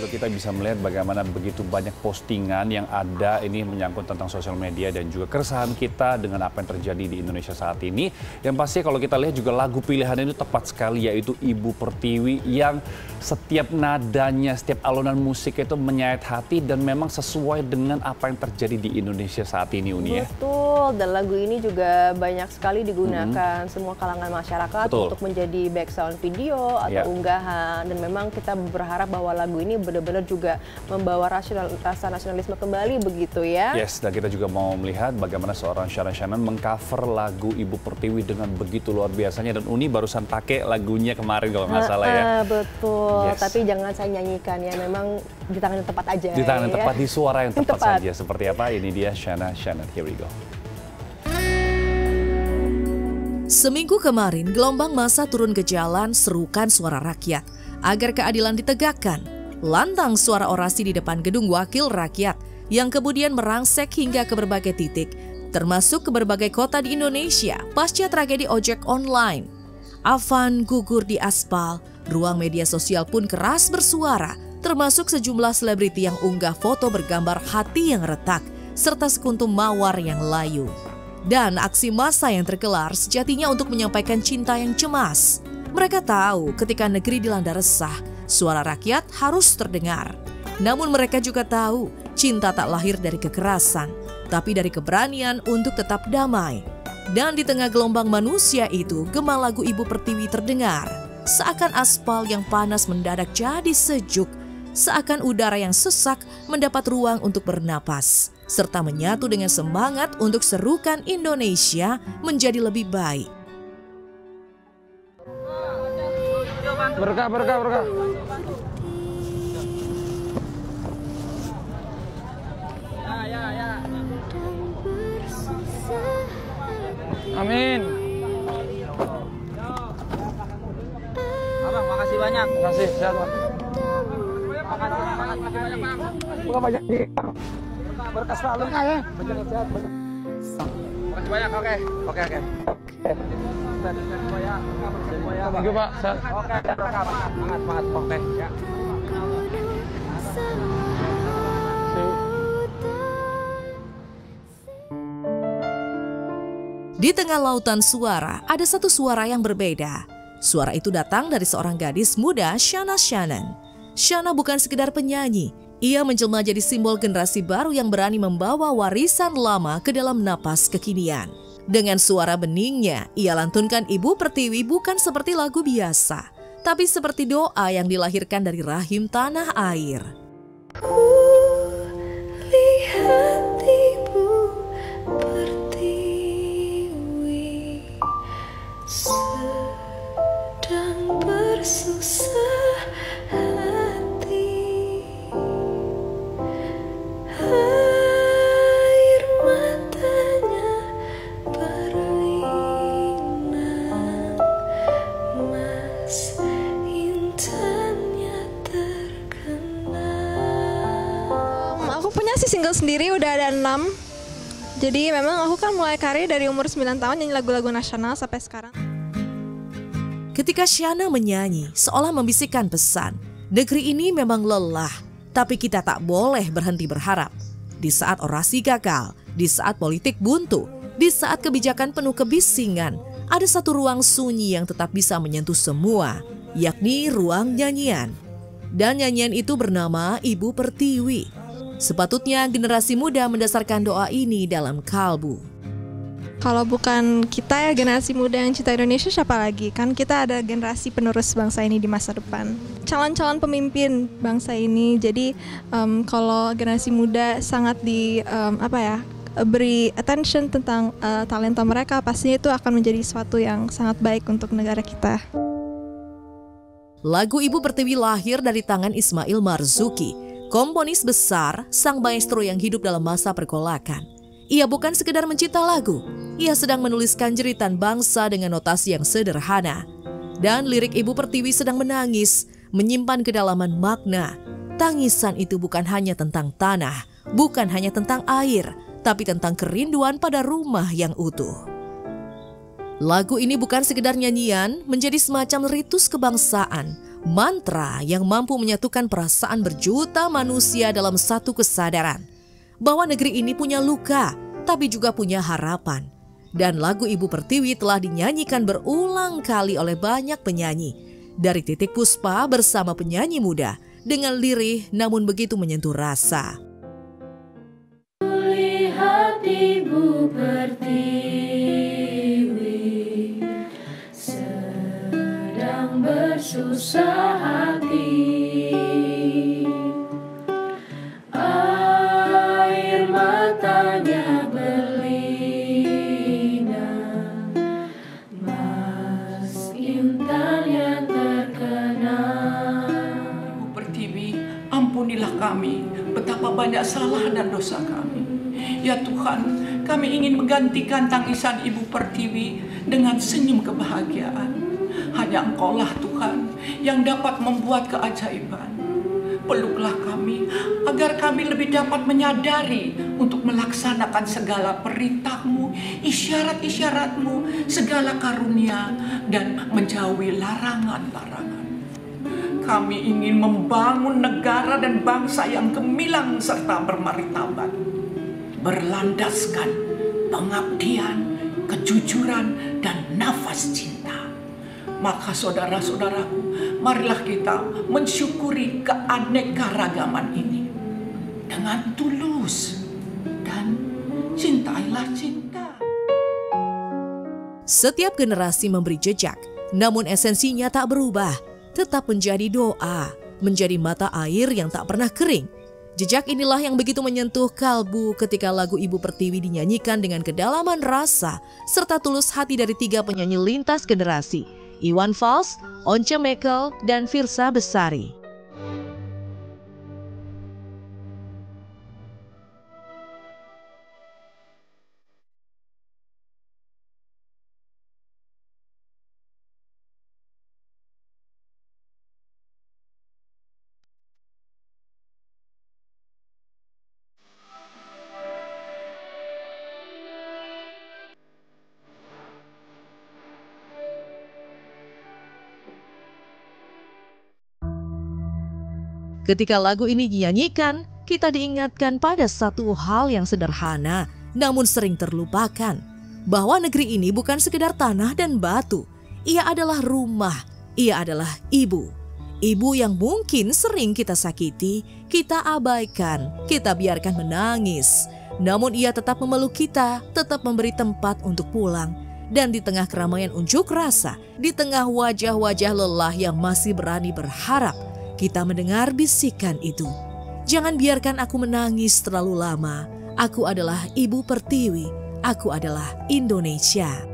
juga kita bisa melihat bagaimana begitu banyak postingan yang ada ini menyangkut tentang sosial media dan juga keresahan kita dengan apa yang terjadi di Indonesia saat ini. Yang pasti kalau kita lihat juga lagu pilihan itu tepat sekali, yaitu Ibu Pertiwi, yang setiap nadanya, setiap alunan musik itu menyayat hati dan memang sesuai dengan apa yang terjadi di Indonesia saat ini, Uni ya. Betul, dan lagu ini juga banyak sekali digunakan semua kalangan masyarakat untuk menjadi background video atau unggahan, dan memang kita berharap bahwa lagu ini benar-benar juga membawa rasa nasionalisme kembali begitu ya. Yes, dan kita juga mau melihat bagaimana seorang Shana Shannon mengcover lagu Ibu Pertiwi dengan begitu luar biasanya, dan Uni barusan pakai lagunya kemarin kalau nggak salah ya. Betul, tapi jangan saya nyanyikan ya, memang di tangan yang tepat aja. Di tangan yang tepat, di suara yang tepat saja. Seperti apa? Ini dia Shana Shannon, here we go. Seminggu kemarin, gelombang massa turun ke jalan serukan suara rakyat agar keadilan ditegakkan. Lantang suara orasi di depan gedung wakil rakyat yang kemudian merangsek hingga ke berbagai titik, termasuk ke berbagai kota di Indonesia pasca tragedi ojek online. Avan gugur di aspal, ruang media sosial pun keras bersuara, termasuk sejumlah selebriti yang unggah foto bergambar hati yang retak, serta sekuntum mawar yang layu. Dan aksi massa yang tergelar sejatinya untuk menyampaikan cinta yang cemas. Mereka tahu ketika negeri dilanda resah, suara rakyat harus terdengar. Namun mereka juga tahu cinta tak lahir dari kekerasan, tapi dari keberanian untuk tetap damai. Dan di tengah gelombang manusia itu, gema lagu Ibu Pertiwi terdengar. Seakan aspal yang panas mendadak jadi sejuk, seakan udara yang sesak mendapat ruang untuk bernapas, serta menyatu dengan semangat untuk serukan Indonesia menjadi lebih baik. Berkah. Ya. Amin. Abang, makasih banyak. Makasih, sehat, Pak. Makasih banyak, Bang. Bukan banyak nih. Berkah selalu ya. Sehat. Makasih banyak, oke. Thank you, Pak. Sehat. Oke, semangat, oke. Ya. Di tengah lautan suara, ada satu suara yang berbeda. Suara itu datang dari seorang gadis muda, Shana Shannon. Shana bukan sekedar penyanyi, ia menjelma jadi simbol generasi baru yang berani membawa warisan lama ke dalam napas kekinian. Dengan suara beningnya, ia lantunkan Ibu Pertiwi bukan seperti lagu biasa, tapi seperti doa yang dilahirkan dari rahim tanah air. Lihat Ibu Pertiwi sedang bersusah hati, air matanya berlinang, mas intannya terkenal. Aku punya single sendiri udah ada 6. Jadi memang aku kan mulai karir dari umur 9 tahun nyanyi lagu-lagu nasional sampai sekarang. Ketika Shana menyanyi, seolah membisikkan pesan, negeri ini memang lelah, tapi kita tak boleh berhenti berharap. Di saat orasi gagal, di saat politik buntu, di saat kebijakan penuh kebisingan, ada satu ruang sunyi yang tetap bisa menyentuh semua, yakni ruang nyanyian. Dan nyanyian itu bernama Ibu Pertiwi. Sepatutnya generasi muda mendasarkan doa ini dalam kalbu. Kalau bukan kita ya generasi muda yang cinta Indonesia, siapa lagi? Kan kita ada generasi penerus bangsa ini di masa depan. Calon-calon pemimpin bangsa ini. Jadi kalau generasi muda sangat beri attention tentang talenta mereka, pastinya itu akan menjadi sesuatu yang sangat baik untuk negara kita. Lagu Ibu Pertiwi lahir dari tangan Ismail Marzuki, komponis besar, sang maestro yang hidup dalam masa pergolakan. Ia bukan sekedar mencipta lagu, ia sedang menuliskan jeritan bangsa dengan notasi yang sederhana. Dan lirik Ibu Pertiwi sedang menangis, menyimpan kedalaman makna. Tangisan itu bukan hanya tentang tanah, bukan hanya tentang air, tapi tentang kerinduan pada rumah yang utuh. Lagu ini bukan sekedar nyanyian, menjadi semacam ritus kebangsaan, Mantra yang mampu menyatukan perasaan berjuta manusia dalam satu kesadaran bahwa negeri ini punya luka, tapi juga punya harapan. Dan lagu Ibu Pertiwi telah dinyanyikan berulang kali oleh banyak penyanyi. Dari Titik Puspa bersama penyanyi muda dengan lirih namun begitu menyentuh rasa. Lihat Ibu Pertiwi sedang bersusah hati, air matanya berlinang, mas intannya terkenang. Ibu Pertiwi, ampunilah kami betapa banyak salah dan dosa kami. Ya Tuhan, kami ingin menggantikan tangisan Ibu Pertiwi dengan senyum kebahagiaan. Hanya Engkaulah Tuhan yang dapat membuat keajaiban. Peluklah kami agar kami lebih dapat menyadari untuk melaksanakan segala perintah-Mu, isyarat-isyarat-Mu, segala karunia, dan menjauhi larangan-larangan. Kami ingin membangun negara dan bangsa yang gemilang serta bermartabat, berlandaskan pengabdian, kejujuran, dan nafas cinta. Maka saudara-saudaraku, marilah kita mensyukuri keanekaragaman ini dengan tulus dan cintailah cinta. Setiap generasi memberi jejak, namun esensinya tak berubah, tetap menjadi doa, menjadi mata air yang tak pernah kering. Jejak inilah yang begitu menyentuh kalbu ketika lagu Ibu Pertiwi dinyanyikan dengan kedalaman rasa serta tulus hati dari 3 penyanyi lintas generasi, Iwan Fals, Once Mekel, dan Firsa Besari. Ketika lagu ini dinyanyikan, kita diingatkan pada satu hal yang sederhana namun sering terlupakan, bahwa negeri ini bukan sekedar tanah dan batu. Ia adalah rumah, ia adalah ibu. Ibu yang mungkin sering kita sakiti, kita abaikan, kita biarkan menangis. Namun ia tetap memeluk kita, tetap memberi tempat untuk pulang. Dan di tengah keramaian unjuk rasa, di tengah wajah-wajah lelah yang masih berani berharap, kita mendengar bisikan itu. Jangan biarkan aku menangis terlalu lama. Aku adalah Ibu Pertiwi. Aku adalah Indonesia.